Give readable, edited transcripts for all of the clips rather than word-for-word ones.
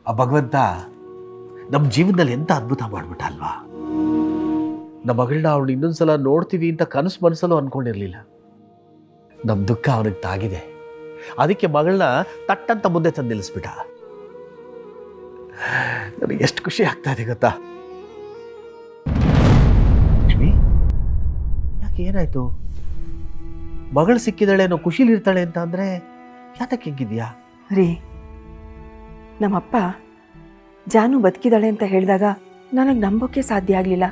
ಆ ಭಗವಂತ ನಮ್ಮ ಜೀವನದಲ್ಲಿ ಎಂಥ ಅದ್ಭುತ ಮಾಡ್ಬಿಟ್ಟ ಅಲ್ವಾ. ನಮ್ಮ ಮಗಳನ್ನ ಅವಳು ಇನ್ನೊಂದ್ಸಲ ನೋಡ್ತೀವಿ ಅಂತ ಕನಸು ಮನಸ್ಸಲ್ಲೂ ಅನ್ಕೊಂಡಿರ್ಲಿಲ್ಲ. ನಮ್ಮ ದುಃಖ ಅವನಿಗೆ ತಾಗಿದೆ, ಅದಕ್ಕೆ ಮಗಳನ್ನ ತಟ್ಟಂತ ಮುಂದೆ ತಂದು ನಿಲ್ಲಿಸ್ಬಿಟ್ಟ. ನನಗೆ ಎಷ್ಟು ಖುಷಿ ಆಗ್ತಾ ಇದೆ ಗೊತ್ತಾ. ಲಕ್ಷ್ಮಿ, ಯಾಕೆ ಏನಾಯ್ತು? ಮಗಳು ಸಿಕ್ಕಿದಾಳೆ ಅನ್ನೋ ಖುಷಿಲಿ ಇರ್ತಾಳೆ ಅಂತ ಅಂದ್ರೆ ಯಾತಕ್ಕೆ ಹಿಂಗಿದ್ಯಾ? ರೀ, ನಮ್ಮಪ್ಪ ಜಾನು ಬದುಕಿದಾಳೆ ಅಂತ ಹೇಳಿದಾಗ ನನಗೆ ನಂಬೋಕೆ ಸಾಧ್ಯ ಆಗಲಿಲ್ಲ.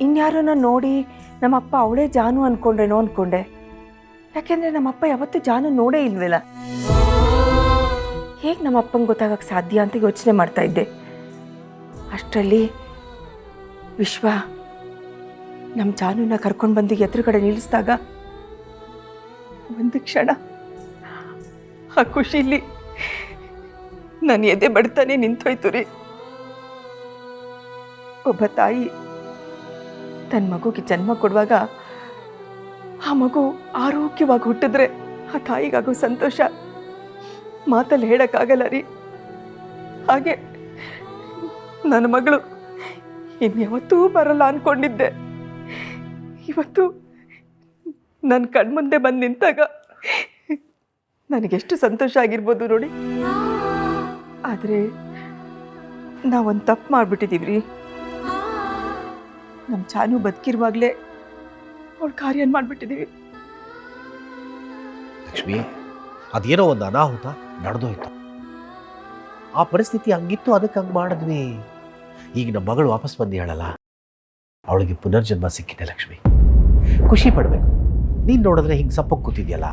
ಇನ್ಯಾರನ್ನ ನೋಡಿ ನಮ್ಮಪ್ಪ ಅವಳೇ ಜಾನು ಅನ್ಕೊಂಡ್ರೇನೋ ಅನ್ಕೊಂಡೆ. ಯಾಕೆಂದ್ರೆ ನಮ್ಮಪ್ಪ ಯಾವತ್ತೂ ಜಾನು ನೋಡೇ ಇಲ್ವಲ್ಲ. ಹೇಗೆ ನಮ್ಮಪ್ಪಂಗೆ ಗೊತ್ತಾಗಕ್ಕೆ ಸಾಧ್ಯ ಅಂತ ಯೋಚನೆ ಮಾಡ್ತಾ ಇದ್ದೆ. ಅಷ್ಟರಲ್ಲಿ ವಿಶ್ವ ನಮ್ಮ ಜಾನುನ ಕರ್ಕೊಂಡು ಬಂದು ಎದುರುಗಡೆ ನಿಲ್ಲಿಸಿದಾಗ ಒಂದು ಕ್ಷಣ ಆ ಖುಷಿಲಿ ನಾನು ಎದೆ ಬಡ್ತಾನೆ ನಿಂತೋಯ್ತು ರೀ. ಒಬ್ಬ ತಾಯಿ ತನ್ನ ಮಗುಗೆ ಜನ್ಮ ಕೊಡುವಾಗ ಆ ಮಗು ಆರೋಗ್ಯವಾಗಿ ಹುಟ್ಟಿದ್ರೆ ಆ ತಾಯಿಗಾಗೋ ಸಂತೋಷ ಮಾತಲ್ಲಿ ಹೇಳೋಕ್ಕಾಗಲ್ಲ ರೀ. ಹಾಗೆ ನನ್ನ ಮಗಳು ಇನ್ಯಾವತ್ತೂ ಬರಲ್ಲ ಅಂದ್ಕೊಂಡಿದ್ದೆ. ಇವತ್ತು ನನ್ನ ಕಣ್ಮುಂದೆ ಬಂದು ನಿಂತಾಗ ನನಗೆಷ್ಟು ಸಂತೋಷ ಆಗಿರ್ಬೋದು ನೋಡಿ. ಆದರೆ ನಾವೊಂದು ತಪ್ಪು ಮಾಡಿಬಿಟ್ಟಿದ್ದೀವಿ ರೀ. ನಮ್ಮ ಚಾನು ಬದುಕಿರುವಾಗಲೇ ಅವಳು ಕಾರ್ಯ ಮಾಡಿಬಿಟ್ಟಿದ್ದೀವಿ. ಲಕ್ಷ್ಮಿ, ಅದೇನೋ ಒಂದು ಅನಾಹುತ ನಡೆದೋಯ್ತು. ಆ ಪರಿಸ್ಥಿತಿ ಹಂಗಿತ್ತು, ಅದಕ್ಕೆ ಹಂಗೆ ಮಾಡಿದ್ವಿ. ಈಗ ನಮ್ಮ ಮಗಳು ವಾಪಸ್ ಬಂದು ಹೇಳಲ್ಲ, ಅವಳಿಗೆ ಪುನರ್ಜನ್ಮ ಸಿಕ್ಕಿದೆ. ಲಕ್ಷ್ಮಿ, ಖುಷಿ ಪಡಬೇಕು. ನೀನು ನೋಡಿದ್ರೆ ಹಿಂಗೆ ಸಪ್ಪಕ್ಕೆ ಕೂತಿದ್ಯಲ್ಲ.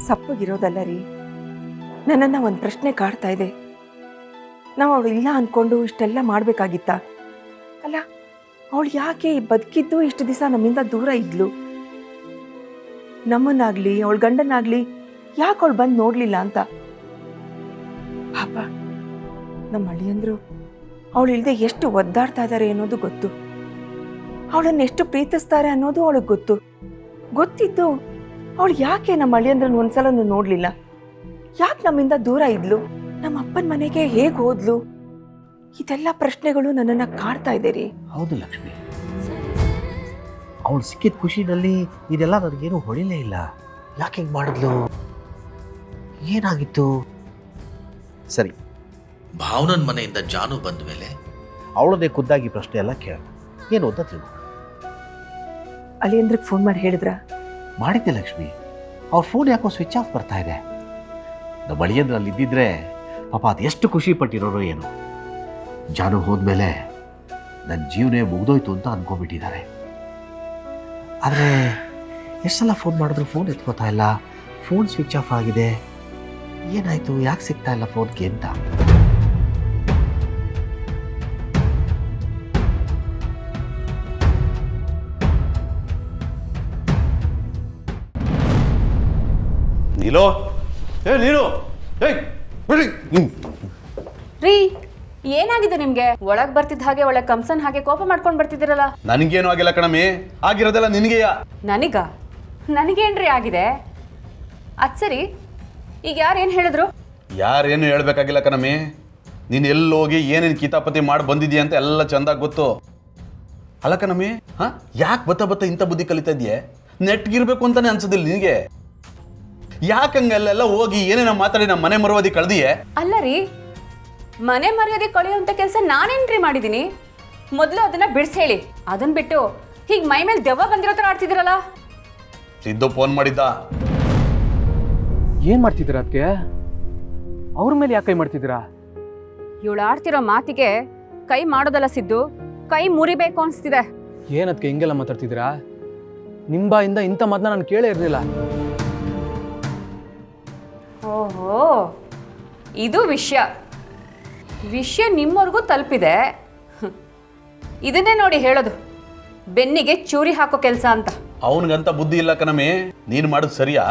ಸಪ್ಪಗಿರೋದಲ್ಲ ರೀ, ನನ್ನನ್ನು ಒಂದು ಪ್ರಶ್ನೆ ಕಾಡ್ತಾ ಇದೆ. ನಾವು ಅವಳು ಇಲ್ಲ ಅಂದ್ಕೊಂಡು ಇಷ್ಟೆಲ್ಲ ಮಾಡಬೇಕಾಗಿತ್ತ? ಅಲ್ಲ, ಅವಳು ಯಾಕೆ ಬದುಕಿದ್ದು ಇಷ್ಟು ದಿವಸ ನಮ್ಮಿಂದ ದೂರ ಇದ್ಲು? ನಮ್ಮನ್ನಾಗಲಿ ಅವಳ ಗಂಡನಾಗಲಿ ಯಾಕೆ ಅವಳು ಬಂದು ನೋಡಲಿಲ್ಲ ಅಂತ. ಪಾಪ ನಮ್ಮ ಅಳಿಯಂದ್ರು ಅವಳು ಇಲ್ಲದೆ ಎಷ್ಟು ಒದ್ದಾಡ್ತಾ ಇದ್ದಾರೆ ಅನ್ನೋದು ಗೊತ್ತು. ಅವಳನ್ನು ಎಷ್ಟು ಪ್ರೀತಿಸ್ತಾರೆ ಅನ್ನೋದು ಅವಳಿಗೆ ಗೊತ್ತು. ಗೊತ್ತಿದ್ದು ಅವಳು ಯಾಕೆ ನಮ್ಮ ಅಳಿಯಂದ್ರನ್ನ ಒಂದ್ಸಲನೂ ನೋಡಲಿಲ್ಲ? ಯಾಕೆ ನಮ್ಮಿಂದ ದೂರ ಇದ್ಲು? ನಮ್ಮ ಅಪ್ಪನ ಮನೆಗೆ ಹೇಗೆ ಹೋದ್ಲು? ಇದೆಲ್ಲ ಪ್ರಶ್ನೆಗಳು ನನ್ನನ್ನು ಕಾಡ್ತಾ ಇದೆ ರೀ. ಹೌದು ಲಕ್ಷ್ಮಿ, ಅವಳು ಸಿಕ್ಕಿದ ಖುಷಿನಲ್ಲಿ ಇದೆಲ್ಲ ನನಗೇನು ಹೊಳಿಲೇ ಇಲ್ಲ. ಯಾಕೆ ಹಿಂಗೆ ಮಾಡಿದ್ಲು? ಏನಾಗಿತ್ತು? ಸರಿ, ಭಾವನನ್ ಮನೆಯಿಂದ ಜಾನು ಬಂದ ಮೇಲೆ ಅವಳನ್ನೇ ಖುದ್ದಾಗಿ ಪ್ರಶ್ನೆ ಎಲ್ಲ ಕೇಳ, ಏನು ಅಂತ ತಿಳ್ಕೊ. ಅಳಿಯಂದ್ರಿಗೆ ಫೋನ್ ಮಾಡಿ ಹೇಳಿದ್ರ? ಮಾಡಿದ್ದೆ ಲಕ್ಷ್ಮಿ. ಅವ್ರ ಫೋನ್ ಯಾಕೋ ಸ್ವಿಚ್ ಆಫ್ ಬರ್ತಾ ಇದೆ. ನಮ್ಮ ಅಳಿಯಂದ್ರಲ್ಲಿ ಇದ್ದಿದ್ರೆ ಪಾಪ ಅದು ಎಷ್ಟು ಖುಷಿ ಪಟ್ಟಿರೋರು ಏನು. ಜಾನು ಹೋದ್ಮೇಲೆ ನನ್ನ ಜೀವನೇ ಮುಗ್ದೋಯ್ತು ಅಂತ ಅನ್ಕೊಂಡ್ಬಿಟ್ಟಿದ್ದಾರೆ. ಆದರೆ ಎಷ್ಟು ಸಲ ಫೋನ್ ಮಾಡಿದ್ರು ಫೋನ್ ಎತ್ಕೋತಾ ಇಲ್ಲ. ಫೋನ್ ಸ್ವಿಚ್ ಆಫ್ ಆಗಿದೆ. ಏನಾಯ್ತು, ಯಾಕೆ ಸಿಗ್ತಾ ಇಲ್ಲ ಫೋನ್ಗೆ ಅಂತ. ನೀಲೋ, ನೀನು ಬಿಡಿ. ರೀ, ಏನಾಗಿದೆ ನಿಮ್ಗೆ? ಒಳಗ್ ಬರ್ತಿದ್ದ ಹಾಗೆ ಒಳಗ್ ಕಂಸನ್ ಹಾಗೆ ಕೋಪ ಮಾಡ್ಕೊಂಡ್ ಬರ್ತಿದ್ದೀರಲ್ಲ. ನನಗೇನು ಆಗಿಲ್ಲ ಕಣಮಿ, ಆಗಿರೋದೆಲ್ಲ ನಿನಗೆಯಾ? ನನಗೇನ್ರಿ ಆಗಿದೆ? ಅದ್ ಸರಿ, ಈಗ ಯಾರೇನ್ ಹೇಳಿದ್ರು? ಯಾರೇನು ಹೇಳ್ಬೇಕಾಗಿಲ್ಲ ಕಣಮಿ. ನೀನು ಎಲ್ಲೋಗಿ ಏನೇನು ಕಿತಾಪತಿ ಮಾಡಿ ಬಂದಿದ್ಯಾ ಅಂತ ಎಲ್ಲ ಚಂದಾಗಿ ಗೊತ್ತು. ಅಲ್ಲ ಕಣಮಿ, ಯಾಕೆ ಬತ್ತ ಇಂಥ ಬುದ್ಧಿ ಕಲಿತಾ ಇದೆಯೇ? ನೆಟ್ಗಿರ್ಬೇಕು ಅಂತಾನೆ ಅನ್ಸೋದಿಲ್ಲ ನಿನಗೆ? ಯಾಕಂಗೆ ಅಲ್ಲೆಲ್ಲ ಹೋಗಿ ಏನೇನ ಮಾತಾಡಿ ನಮ್ಮ ಮನೆ ಮರವಾದಿ ಕಳ್ದಿಯೇ? ಅಲ್ಲ ರೀ, ಮನೆ ಮರ್ಯಾದೆ ಕಳೆಯುವಂತ ಕೆಲಸ ನಾನೇನ್ರಿ ಮಾಡಿದೀನಿ? ಮೊದಲು ಅದನ್ನ ಬಿಡಿಸಿ ಹೇಳಿ. ಅದನ್ನ ಬಿಟ್ಟು ಹೀಗೆ ಮೈ ಮೇಲೆ ದೆವ್ವ ಬಂದಿರೋ ತರ ಆಡ್ತಿದ್ದೀರಲ್ಲ. ಸಿದ್ದು ಫೋನ್ ಮಾಡಿದ್ದ. ಏನ್ ಮಾಡ್ತಿದ್ದೀರಾ ಅದಕ್ಕೆ? ಅವ್ರ ಮೇಲೆ ಯಾಕೆ ಕೈ ಮಾಡ್ತಿದ್ದೀರಾ? ಇವಳು ಆಡ್ತಿರೋ ಮಾತಿಗೆ ಕೈ ಮಾಡೋದಲ್ಲ ಸಿದ್ದು, ಕೈ ಮುರಿಬೇಕು ಅನ್ಸ್ತಿದೆ. ಏನದಕ್ಕೆ ಹಿಂಗೆಲ್ಲ ಮಾತಾಡ್ತಿದ್ದೀರಾ? ನಿಮ್ಮ ಬಾಯಿಂದ ಇಂಥ ಮಾತನ್ನ ನಾನು ಕೇಳೇ ಇರಲಿಲ್ಲ. ಓಹೋ, ಇದು ವಿಷಯ ನಿಮ್ಮವರೆಗೂ ತಲುಪಿದೆ. ಇದನ್ನೇ ನೋಡಿ ಹೇಳೋದು, ಬೆನ್ನಿಗೆ ಚೂರಿ ಹಾಕೋ ಕೆಲಸ ಅಂತ. ಅವನಿಗಂತ ಬುದ್ಧಿ ಇಲ್ಲ ಕಣಮಿ. ನೀನು ಮಾಡೋದು ಸರಿಯಾ?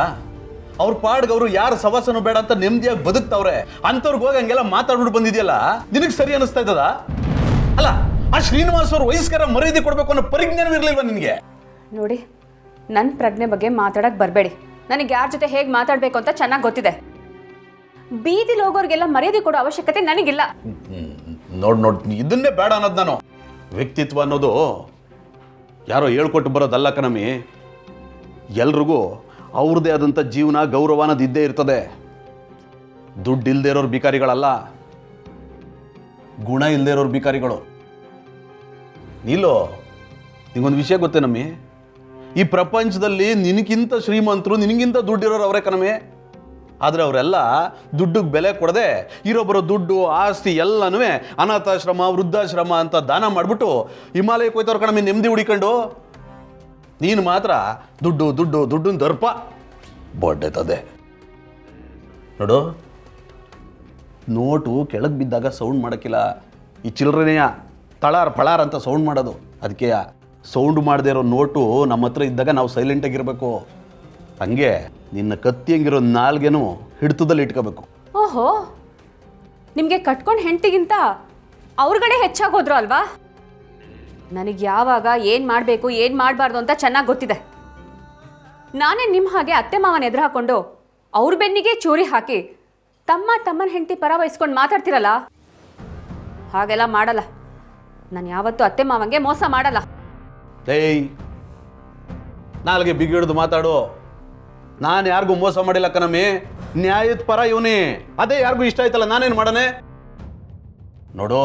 ಅವ್ರ ಪಾಡ್ಗವ್ರು ಯಾರು ಸವಾಸನು ಬೇಡ ಅಂತ ನೆಮ್ಮದಿಯಾಗಿ ಬದುಕ್ತವ್ರೆ. ಅಂಥವ್ರಿಗೆ ಹೋಗಿ ಹಂಗೆಲ್ಲ ಮಾತಾಡ್ಬಿಟ್ಟು ಬಂದಿದ್ಯಲ್ಲ, ನಿನಗೆ ಸರಿ ಅನಿಸ್ತಾ ಇದ್ದದ? ಅಲ್ಲ, ಆ ಶ್ರೀನಿವಾಸ್ ಅವ್ರ ವಯಸ್ಕರ ಮರ್ಯಾದೆ ಕೊಡ್ಬೇಕು ಅನ್ನೋ ಪರಿಜ್ಞಾನವಿರ್ಲಿಲ್ವಾ ನಿನಗೆ? ನೋಡಿ, ನನ್ನ ಪ್ರಜ್ಞೆ ಬಗ್ಗೆ ಮಾತಾಡಕ್ ಬರಬೇಡಿ. ನನಗೆ ಯಾರ ಜೊತೆ ಹೇಗೆ ಮಾತಾಡಬೇಕು ಅಂತ ಚೆನ್ನಾಗಿ ಗೊತ್ತಿದೆ. ಬೀದಿಲಿ ಹೋಗೋರಿಗೆಲ್ಲ ಮರ್ಯಾದೆ ಕೊಡೋ ಅವಶ್ಯಕತೆ ನನಗಿಲ್ಲ. ನೋಡ್ ಇದನ್ನೇ ಬೇಡ ಅನ್ನೋದು ನಾನು. ವ್ಯಕ್ತಿತ್ವ ಅನ್ನೋದು ಯಾರೋ ಹೇಳ್ಕೊಟ್ಟು ಬರೋದಲ್ಲ ಕಣಮಿ. ಎಲ್ರಿಗೂ ಅವ್ರದ್ದೇ ಆದಂಥ ಜೀವನ ಗೌರವ ಅನ್ನೋದು ಇದ್ದೇ ಇರ್ತದೆ. ದುಡ್ಡು ಇಲ್ಲದೆ ಇರೋರು ಭಿಕಾರಿಗಳಲ್ಲ, ಗುಣ ಇಲ್ಲದೆ ಇರೋರು ಭಿಕಾರಿಗಳು. ನೀಲೋ, ನಿಂಗೊಂದು ವಿಷಯ ಗೊತ್ತೇನಮ್ಮಿ, ಈ ಪ್ರಪಂಚದಲ್ಲಿ ನಿನಗಿಂತ ಶ್ರೀಮಂತರು, ನಿನಗಿಂತ ದುಡ್ಡಿರೋರು ಅವರೇ ಕಣಮಿ. ಆದರೆ ಅವರೆಲ್ಲ ದುಡ್ಡಿಗೆ ಬೆಲೆ ಕೊಡದೆ ಇರೋಬ್ಬರೋ ದುಡ್ಡು ಆಸ್ತಿ ಎಲ್ಲನೂ ಅನಾಥಾಶ್ರಮ ವೃದ್ಧಾಶ್ರಮ ಅಂತ ದಾನ ಮಾಡಿಬಿಟ್ಟು ಹಿಮಾಲಯಕ್ಕೆ ಹೋಯ್ತವ್ರು ಕಣಮಿ ನೆಮ್ಮದಿ ಹುಡಿಕೊಂಡು. ನೀನು ಮಾತ್ರ ದುಡ್ಡು ದುಡ್ಡು ದುಡ್ಡು ದರ್ಪ ಬೊಡ್ಡೆತದೆ ನೋಡು. ನೋಟು ಕೆಳಗೆ ಬಿದ್ದಾಗ ಸೌಂಡ್ ಮಾಡೋಕ್ಕಿಲ್ಲ, ಈ ಚಿಲ್ಲರೆನೆಯ ತಳಾರ್ ಫಳಾರ್ ಅಂತ ಸೌಂಡ್ ಮಾಡೋದು. ಅದಕ್ಕೆ ಸೌಂಡ್ ಮಾಡದೇ ಇರೋ ನೋಟು ನಮ್ಮ ಹತ್ರ ಇದ್ದಾಗ ನಾವು ಸೈಲೆಂಟಾಗಿರಬೇಕು. ಹಂಗೆ ನಿನ್ನ ಕತ್ತಿ ಹಂಗಿರೋ ನಾಲ್ಗೆನೂ ಹಿಡಿತದಲ್ಲಿ ಇಟ್ಕೋಬೇಕು. ಓಹೋ, ನಿಮಗೆ ಕಟ್ಕೊಂಡು ಹೆಂಡತಿಗಿಂತ ಅವ್ರಗಡೆ ಹೆಚ್ಚಾಗೋದ್ರು ಅಲ್ವಾ? ನನಗೆ ಯಾವಾಗ ಏನು ಮಾಡಬೇಕು ಏನು ಮಾಡಬಾರ್ದು ಅಂತ ಚೆನ್ನಾಗಿ ಗೊತ್ತಿದೆ. ನಾನೇ ನಿಮ್ಮ ಹಾಗೆ ಅತ್ತೆ ಮಾವನ ಎದುರು ಹಾಕ್ಕೊಂಡು ಅವ್ರ ಬೆನ್ನಿಗೆ ಚೂರಿ ಹಾಕಿ ತಮ್ಮನ ಹೆಂಡತಿ ಪರ ವಹಿಸ್ಕೊಂಡು ಮಾತಾಡ್ತಿರಲ್ಲ, ಹಾಗೆಲ್ಲ ಮಾಡಲ್ಲ. ನಾನು ಯಾವತ್ತೂ ಅತ್ತೆ ಮಾವಂಗೆ ಮೋಸ ಮಾಡಲ್ಲ. ಏಯ್, ನಾಲ್ಗೆ ಬಿಗಿಡ್ದು ಮಾತಾಡು. ನಾನು ಯಾರಿಗೂ ಮೋಸ ಮಾಡಿಲ್ಲ ಕಣಮಿ, ನ್ಯಾಯದ ಪರ ಇವನೇ. ಅದೇ ಯಾರಿಗೂ ಇಷ್ಟ ಆಯ್ತಲ್ಲ, ನಾನೇನು ಮಾಡನೆ? ನೋಡು,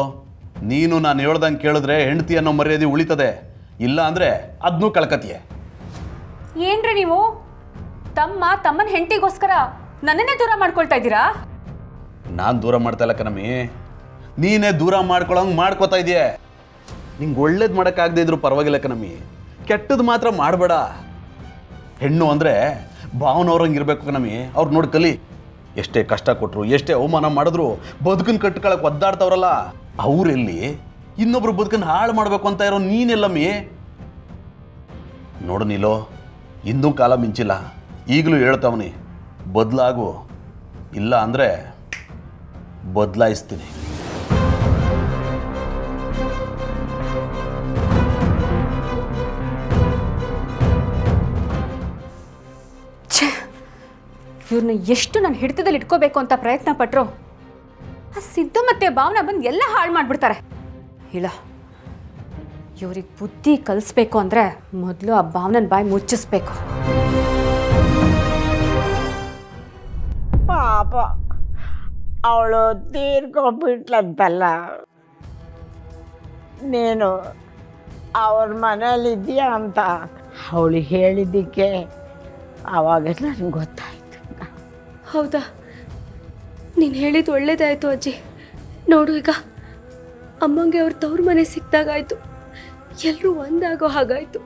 ನೀನು ನಾನು ಹೇಳ್ದಂಗೆ ಕೇಳಿದ್ರೆ ಹೆಂಡತಿ ಅನ್ನೋ ಮರ್ಯಾದೆ ಉಳಿತದೆ, ಇಲ್ಲ ಅಂದರೆ ಅದನ್ನೂ ಕಳ್ಕತಿಯೇ. ಏನ್ರಿ ನೀವು ತಮ್ಮನ ಹೆಂಡತಿಗೋಸ್ಕರ ನನ್ನನ್ನೇ ದೂರ ಮಾಡ್ಕೊಳ್ತಾ ಇದ್ದೀರಾ? ನಾನು ದೂರ ಮಾಡ್ತಾ ಇಲ್ಲ ಕಣಮಿ, ನೀನೇ ದೂರ ಮಾಡ್ಕೊಳಂಗೆ ಮಾಡ್ಕೋತಾ ಇದೆಯೇ. ನಿಂಗೆ ಒಳ್ಳೇದು ಮಾಡೋಕ್ಕಾಗದೇ ಇದ್ರು ಪರವಾಗಿಲ್ಲ ಕಣಮಿ, ಕೆಟ್ಟದ್ದು ಮಾತ್ರ ಮಾಡಬೇಡ. ಹೆಣ್ಣು ಅಂದರೆ ಭಾವನವ್ರಂಗೆ ಇರಬೇಕು ಕಣಮಿ. ಅವ್ರು ನೋಡಿ ಕಲಿ. ಎಷ್ಟೇ ಕಷ್ಟ ಕೊಟ್ಟರು, ಎಷ್ಟೇ ಅವಮಾನ ಮಾಡಿದ್ರು ಬದುಕನ್ನು ಕಟ್ಕೊಳಕ್ಕೆ ಒದ್ದಾಡ್ತವ್ರಲ್ಲ, ಅವರೆಲ್ಲಿ ಇನ್ನೊಬ್ರು ಬದುಕನ್ನು ಹಾಳು ಮಾಡಬೇಕು ಅಂತ ಇರೋ ನೀನೆಲ್ಲಮ್ಮಿ. ನೋಡು ನೀಲೋ, ಇನ್ನೂ ಕಾಲ ಮಿಂಚಿಲ್ಲ. ಈಗಲೂ ಹೇಳ್ತಾವನಿ, ಬದಲಾಗು, ಇಲ್ಲ ಅಂದರೆ ಬದಲಾಯಿಸ್ತೀನಿ. ಇವ್ರನ್ನ ಎಷ್ಟು ನಾನು ಹಿಡಿತದಲ್ಲಿ ಇಟ್ಕೋಬೇಕು ಅಂತ ಪ್ರಯತ್ನ ಪಟ್ಟರು, ಆ ಸಿದ್ದು ಮತ್ತೆ ಭಾವನ ಬಂದು ಎಲ್ಲ ಹಾಳು ಮಾಡಿಬಿಡ್ತಾರೆ. ಇಲ್ಲ, ಇವ್ರಿಗೆ ಬುದ್ಧಿ ಕಲಿಸ್ಬೇಕು ಅಂದರೆ ಮೊದಲು ಆ ಭಾವನನ ಬಾಯಿ ಮುಚ್ಚಿಸ್ಬೇಕು. ಪಾಪ ಅವಳು ತೀರ್ಕೊಂಡ್ಬಿಟ್ಲಂತಲ್ಲ. ನೀನು ಅವ್ರ ಮನೇಲಿದ್ದೀಯ ಅಂತ ಅವಳು ಹೇಳಿದ್ದಕ್ಕೆ ಆವಾಗ ನನಗೆ ಗೊತ್ತಾಯಿತು. ಹೌದಾ? ನೀನು ಹೇಳಿದ್ದು ಒಳ್ಳೇದಾಯಿತು ಅಜ್ಜಿ. ನೋಡು, ಈಗ ಅಮ್ಮಂಗೆ ಅವ್ರ ತವ್ರ ಮನೆ ಸಿಕ್ದಾಗಾಯ್ತು, ಎಲ್ಲರೂ ಒಂದಾಗೋ ಹಾಗಾಯಿತು.